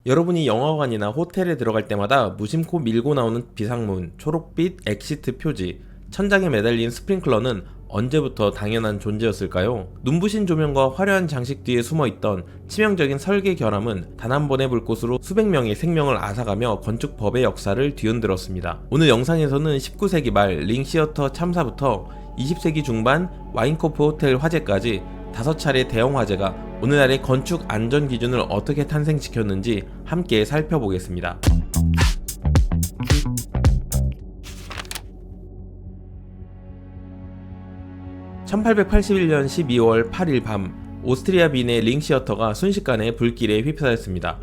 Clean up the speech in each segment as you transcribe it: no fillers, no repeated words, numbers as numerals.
여러분이 영화관이나 호텔에 들어갈 때마다 무심코 밀고 나오는 비상문, 초록빛 엑시트 표지, 천장에 매달린 스프링클러는 언제부터 당연한 존재였을까요? 눈부신 조명과 화려한 장식 뒤에 숨어있던 치명적인 설계 결함은 단 한 번의 불꽃으로 수백 명의 생명을 앗아가며 건축법의 역사를 뒤흔들었습니다. 오늘 영상에서는 19세기 말 링시어터 참사부터 20세기 중반 와인코프 호텔 화재까지 5차례 대형 화재가 오늘날의 건축 안전 기준을 어떻게 탄생시켰는지 함께 살펴보겠습니다. 1881년 12월 8일 밤 오스트리아 빈의 링시어터가 순식간에 불길에 휩싸였습니다.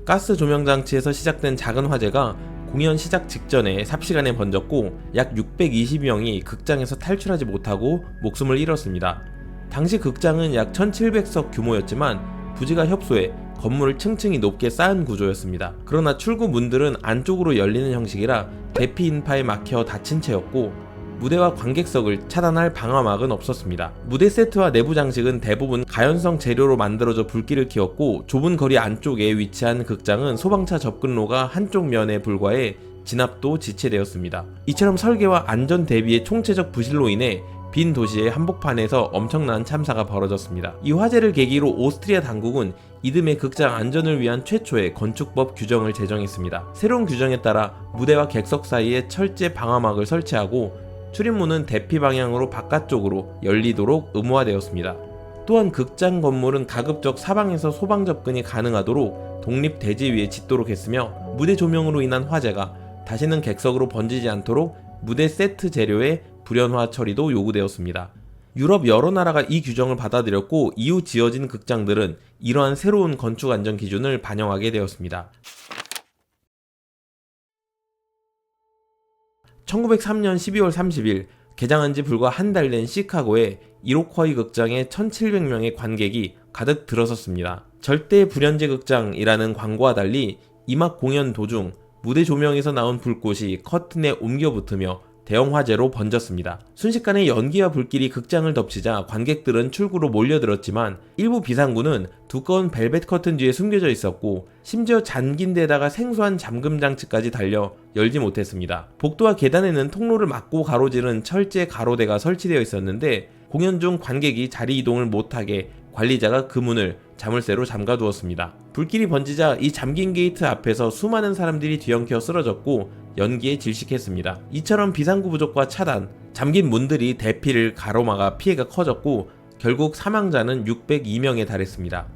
가스 조명 장치에서 시작된 작은 화재가 공연 시작 직전에 삽시간에 번졌고 약 620명이 극장에서 탈출하지 못하고 목숨을 잃었습니다. 당시 극장은 약 1700석 규모였지만 부지가 협소해 건물을 층층이 높게 쌓은 구조였습니다. 그러나 출구 문들은 안쪽으로 열리는 형식이라 대피 인파에 막혀 닫힌 채였고 무대와 관객석을 차단할 방화막은 없었습니다. 무대 세트와 내부 장식은 대부분 가연성 재료로 만들어져 불길을 키웠고 좁은 거리 안쪽에 위치한 극장은 소방차 접근로가 한쪽 면에 불과해 진압도 지체되었습니다. 이처럼 설계와 안전 대비의 총체적 부실로 인해 빈 도시의 한복판에서 엄청난 참사가 벌어졌습니다. 이 화재를 계기로 오스트리아 당국은 이듬해 극장 안전을 위한 최초의 건축법 규정을 제정했습니다. 새로운 규정에 따라 무대와 객석 사이에 철제 방화막을 설치하고 출입문은 대피 방향으로 바깥쪽으로 열리도록 의무화되었습니다. 또한 극장 건물은 가급적 사방에서 소방 접근이 가능하도록 독립 대지 위에 짓도록 했으며 무대 조명으로 인한 화재가 다시는 객석으로 번지지 않도록 무대 세트 재료의 불연화 처리도 요구되었습니다. 유럽 여러 나라가 이 규정을 받아들였고 이후 지어진 극장들은 이러한 새로운 건축 안전 기준을 반영하게 되었습니다. 1903년 12월 30일 개장한 지 불과 한 달 된 시카고의 이로쿼이 극장에 1700명의 관객이 가득 들어섰습니다. 절대 불연제 극장이라는 광고와 달리 이막 공연 도중 무대 조명에서 나온 불꽃이 커튼에 옮겨 붙으며 대형 화재로 번졌습니다. 순식간에 연기와 불길이 극장을 덮치자 관객들은 출구로 몰려들었지만 일부 비상구는 두꺼운 벨벳 커튼 뒤에 숨겨져 있었고 심지어 잠긴 데다가 생소한 잠금 장치까지 달려 열지 못했습니다. 복도와 계단에는 통로를 막고 가로지른 철제 가로대가 설치되어 있었는데 공연 중 관객이 자리 이동을 못하게 관리자가 그 문을 자물쇠로 잠가두었습니다. 불길이 번지자 이 잠긴 게이트 앞에서 수많은 사람들이 뒤엉켜 쓰러졌고 연기에 질식했습니다. 이처럼 비상구 부족과 차단, 잠긴 문들이 대피를 가로막아 피해가 커졌고 결국 사망자는 602명에 달했습니다.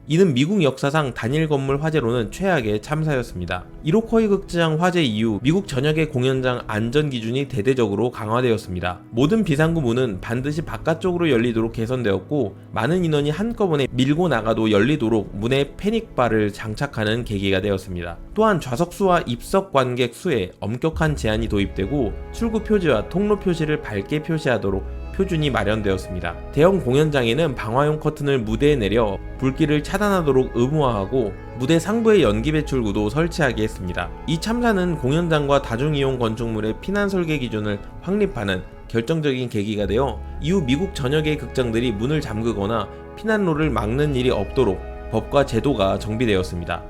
이는 미국 역사상 단일 건물 화재로는 최악의 참사였습니다. 이로쿼이 극장 화재 이후 미국 전역의 공연장 안전 기준이 대대적으로 강화되었습니다. 모든 비상구 문은 반드시 바깥쪽으로 열리도록 개선되었고 많은 인원이 한꺼번에 밀고 나가도 열리도록 문에 패닉바를 장착하는 계기가 되었습니다. 또한 좌석수와 입석 관객 수에 엄격한 제한이 도입되고 출구 표지와 통로 표시를 밝게 표시하도록 표준이 마련되었습니다. 대형 공연장에는 방화용 커튼을 무대에 내려 불길을 차단하도록 의무화하고 무대 상부의 연기 배출구도 설치하게 했습로다. 이 참사는 공연장과 다중이용 건축물의 피난 설계 기준을 확립하는 결정적인 계기가 되어 이후 미국 전역의 극장들이 문을 잠그거나 피난로를 막는 일이 없도록 법과 제도가 정비되었습니다.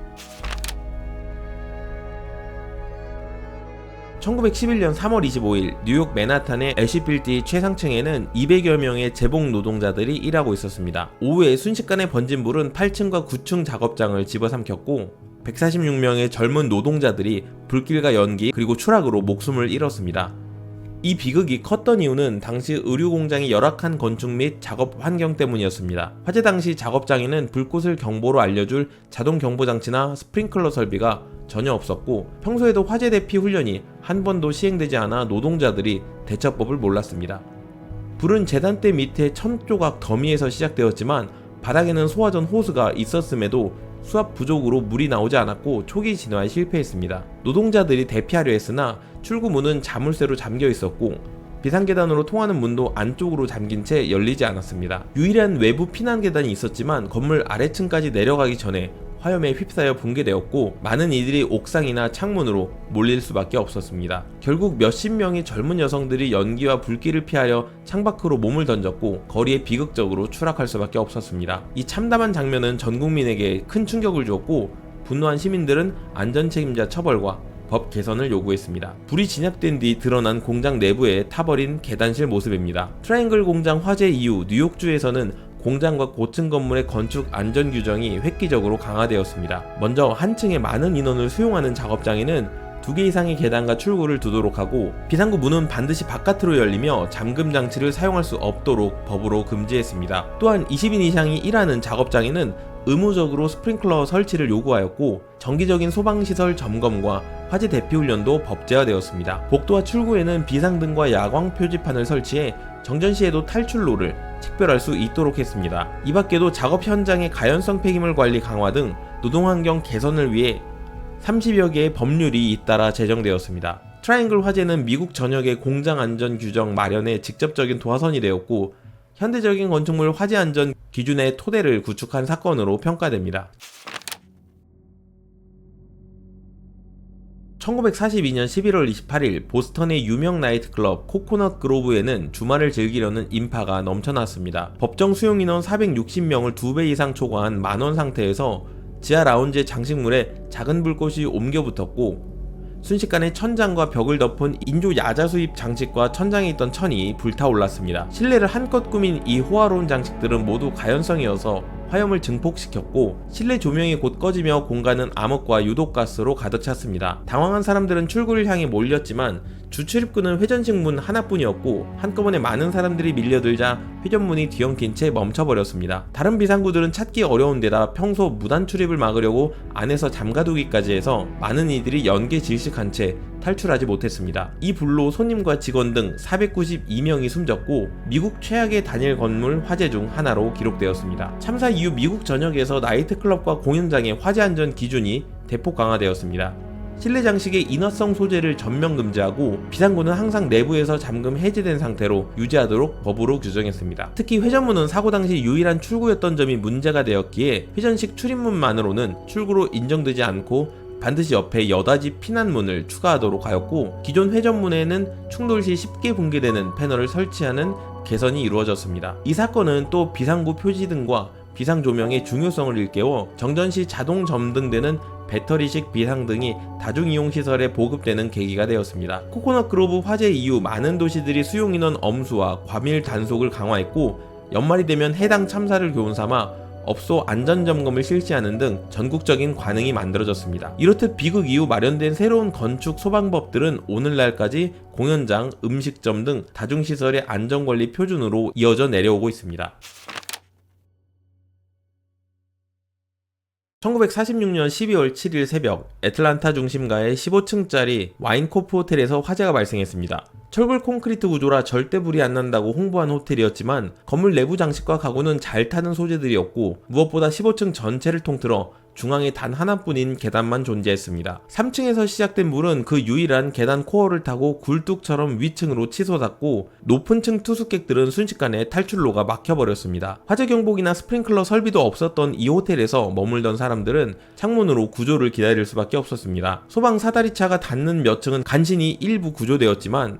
1911년 3월 25일 뉴욕 맨하탄의 애쉬필드 최상층에는 200여 명의 재봉 노동자들이 일하고 있었습니다. 오후에 순식간에 번진 불은 8층과 9층 작업장을 집어삼켰고 146명의 젊은 노동자들이 불길과 연기 그리고 추락으로 목숨을 잃었습니다. 이 비극이 컸던 이유는 당시 의류 공장이 열악한 건축 및 작업 환경 때문이었습니다. 화재 당시 작업장에는 불꽃을 경보로 알려줄 자동 경보 장치나 스프링클러 설비가 전혀 없었고 평소에도 화재 대피 훈련이 한 번도 시행되지 않아 노동자들이 대처법을 몰랐습니다. 불은 재단대 밑에 천조각 더미에서 시작되었지만 바닥에는 소화전 호스가 있었음에도 수압 부족으로 물이 나오지 않았고 초기 진화에 실패했습니다. 노동자들이 대피하려 했으나 출구문은 자물쇠로 잠겨 있었고 비상계단으로 통하는 문도 안쪽으로 잠긴 채 열리지 않았습니다. 유일한 외부 피난 계단이 있었지만 건물 아래층까지 내려가기 전에 화염에 휩싸여 붕괴되었고 많은 이들이 옥상이나 창문으로 몰릴 수밖에 없었습니다. 결국 몇십 명의 젊은 여성들이 연기와 불길을 피하려 창밖으로 몸을 던졌고 거리에 비극적으로 추락할 수밖에 없었습니다. 이 참담한 장면은 전 국민에게 큰 충격을 주었고 분노한 시민들은 안전책임자 처벌과 법 개선을 요구했습니다. 불이 진압된 뒤 드러난 공장 내부에 타버린 계단실 모습입니다. 트라이앵글 공장 화재 이후 뉴욕주에서는 공장과 고층 건물의 건축 안전 규정이 획기적으로 강화되었습니다. 먼저 한 층에 많은 인원을 수용하는 작업장에는 2개 이상의 계단과 출구를 두도록 하고, 비상구 문은 반드시 바깥으로 열리며 잠금 장치를 사용할 수 없도록 법으로 금지했습니다. 또한 20인 이상이 일하는 작업장에는 의무적으로 스프링클러 설치를 요구하였고, 정기적인 소방시설 점검과 화재 대피 훈련도 법제화되었습니다. 복도와 출구에는 비상등과 야광 표지판을 설치해 정전 시에도 탈출로를 식별할 수 있도록 했습니다. 이 밖에도 작업 현장의 가연성 폐기물 관리 강화 등 노동환경 개선을 위해 30여 개의 법률이 잇따라 제정되었습니다. 트라이앵글 화재는 미국 전역의 공장 안전 규정 마련에 직접적인 도화선이 되었고, 현대적인 건축물 화재 안전 기준의 토대를 구축한 사건으로 평가됩니다. 1942년 11월 28일 보스턴의 유명 나이트클럽 코코넛 그로브에는 주말을 즐기려는 인파가 넘쳐났습니다. 법정 수용 인원 460명을 2배 이상 초과한 만원 상태에서 지하 라운지의 장식물에 작은 불꽃이 옮겨 붙었고, 순식간에 천장과 벽을 덮은 인조 야자 수입 장식과 천장에 있던 천이 불타올랐습니다. 실내를 한껏 꾸민 이 호화로운 장식들은 모두 가연성이어서 화염을 증폭시켰고, 실내 조명이 곧 꺼지며 공간은 암흑과 유독가스로 가득 찼습니다. 당황한 사람들은 출구를 향해 몰렸지만 주 출입구는 회전식 문 하나뿐이었고, 한꺼번에 많은 사람들이 밀려들자 회전문이 뒤엉킨 채 멈춰버렸습니다. 다른 비상구들은 찾기 어려운 데다 평소 무단 출입을 막으려고 안에서 잠가두기까지 해서 많은 이들이 연계 질식한 채 탈출하지 못했습니다. 이 불로 손님과 직원 등 492명이 숨졌고, 미국 최악의 단일 건물 화재 중 하나로 기록되었습니다. 참사 이후 미국 전역에서 나이트클럽과 공연장의 화재 안전 기준이 대폭 강화되었습니다. 실내 장식의 인화성 소재를 전면 금지하고, 비상구는 항상 내부에서 잠금 해제된 상태로 유지하도록 법으로 규정했습니다. 특히 회전문은 사고 당시 유일한 출구였던 점이 문제가 되었기에 회전식 출입문만으로는 출구로 인정되지 않고 반드시 옆에 여닫이 피난문을 추가하도록 하였고, 기존 회전문에는 충돌 시 쉽게 붕괴되는 패널을 설치하는 개선이 이루어졌습니다. 이 사건은 또 비상구 표지등과 비상조명의 중요성을 일깨워 정전 시 자동 점등되는 배터리식 비상등이 다중이용시설에 보급되는 계기가 되었습니다. 코코넛 그로브 화재 이후 많은 도시들이 수용인원 엄수와 과밀 단속을 강화했고, 연말이 되면 해당 참사를 교훈삼아 업소 안전점검을 실시하는 등 전국적인 관행이 만들어졌습니다. 이렇듯 비극 이후 마련된 새로운 건축 소방법들은 오늘날까지 공연장, 음식점 등 다중시설의 안전관리 표준으로 이어져 내려오고 있습니다. 1946년 12월 7일 새벽 애틀란타 중심가의 15층짜리 와인코프 호텔에서 화재가 발생했습니다. 철골 콘크리트 구조라 절대 불이 안 난다고 홍보한 호텔이었지만 건물 내부 장식과 가구는 잘 타는 소재들이었고, 무엇보다 15층 전체를 통틀어 중앙에 단 하나뿐인 계단만 존재했습니다. 3층에서 시작된 불은 그 유일한 계단 코어를 타고 굴뚝처럼 위층으로 치솟았고, 높은 층 투숙객들은 순식간에 탈출로가 막혀버렸습니다. 화재 경보기나 스프링클러 설비도 없었던 이 호텔에서 머물던 사람들은 창문으로 구조를 기다릴 수밖에 없었습니다. 소방 사다리차가 닿는 몇 층은 간신히 일부 구조되었지만,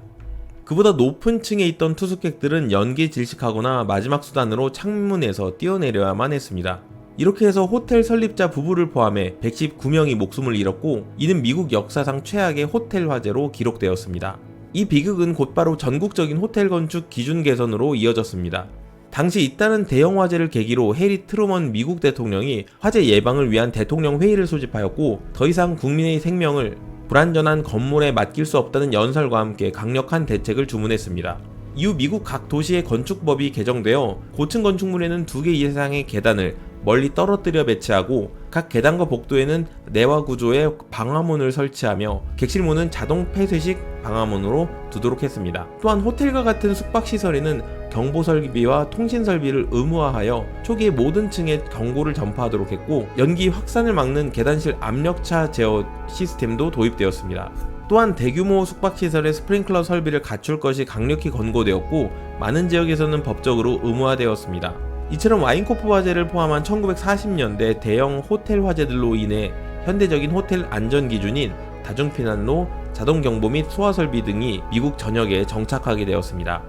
그보다 높은 층에 있던 투숙객들은 연기 질식하거나 마지막 수단으로 창문에서 뛰어내려야만 했습니다. 이렇게 해서 호텔 설립자 부부를 포함해 119명이 목숨을 잃었고, 이는 미국 역사상 최악의 호텔 화재로 기록되었습니다. 이 비극은 곧바로 전국적인 호텔 건축 기준 개선으로 이어졌습니다. 당시 잇따른 대형 화재를 계기로 해리 트루먼 미국 대통령이 화재 예방을 위한 대통령 회의를 소집하였고, 더 이상 국민의 생명을 불안전한 건물에 맡길 수 없다는 연설과 함께 강력한 대책을 주문했습니다. 이후 미국 각 도시의 건축법이 개정되어 고층 건축물에는 2개 이상의 계단을 멀리 떨어뜨려 배치하고, 각 계단과 복도에는 내화 구조의 방화문을 설치하며 객실문은 자동 폐쇄식 방화문으로 두도록 했습니다. 또한 호텔과 같은 숙박시설에는 경보 설비와 통신 설비를 의무화하여 초기에 모든 층에 경고를 전파하도록 했고, 연기 확산을 막는 계단실 압력차 제어 시스템도 도입되었습니다. 또한 대규모 숙박시설의 스프링클러 설비를 갖출 것이 강력히 권고되었고, 많은 지역에서는 법적으로 의무화되었습니다. 이처럼 와인코프 화재를 포함한 1940년대 대형 호텔 화재들로 인해 현대적인 호텔 안전 기준인 다중피난로, 자동경보 및 소화설비 등이 미국 전역에 정착하게 되었습니다.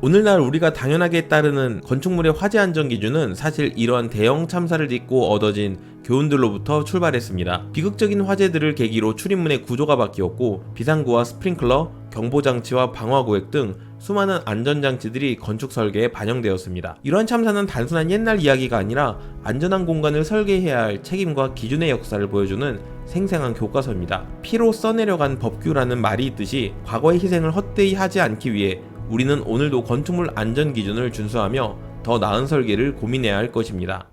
오늘날 우리가 당연하게 따르는 건축물의 화재 안전 기준은 사실 이러한 대형 참사를 딛고 얻어진 교훈들로부터 출발했습니다. 비극적인 화재들을 계기로 출입문의 구조가 바뀌었고 비상구와 스프링클러, 경보장치와 방화구획 등 수많은 안전장치들이 건축 설계에 반영되었습니다. 이러한 참사는 단순한 옛날 이야기가 아니라 안전한 공간을 설계해야 할 책임과 기준의 역사를 보여주는 생생한 교과서입니다. 피로 써내려간 법규라는 말이 있듯이 과거의 희생을 헛되이 하지 않기 위해 우리는 오늘도 건축물 안전 기준을 준수하며 더 나은 설계를 고민해야 할 것입니다.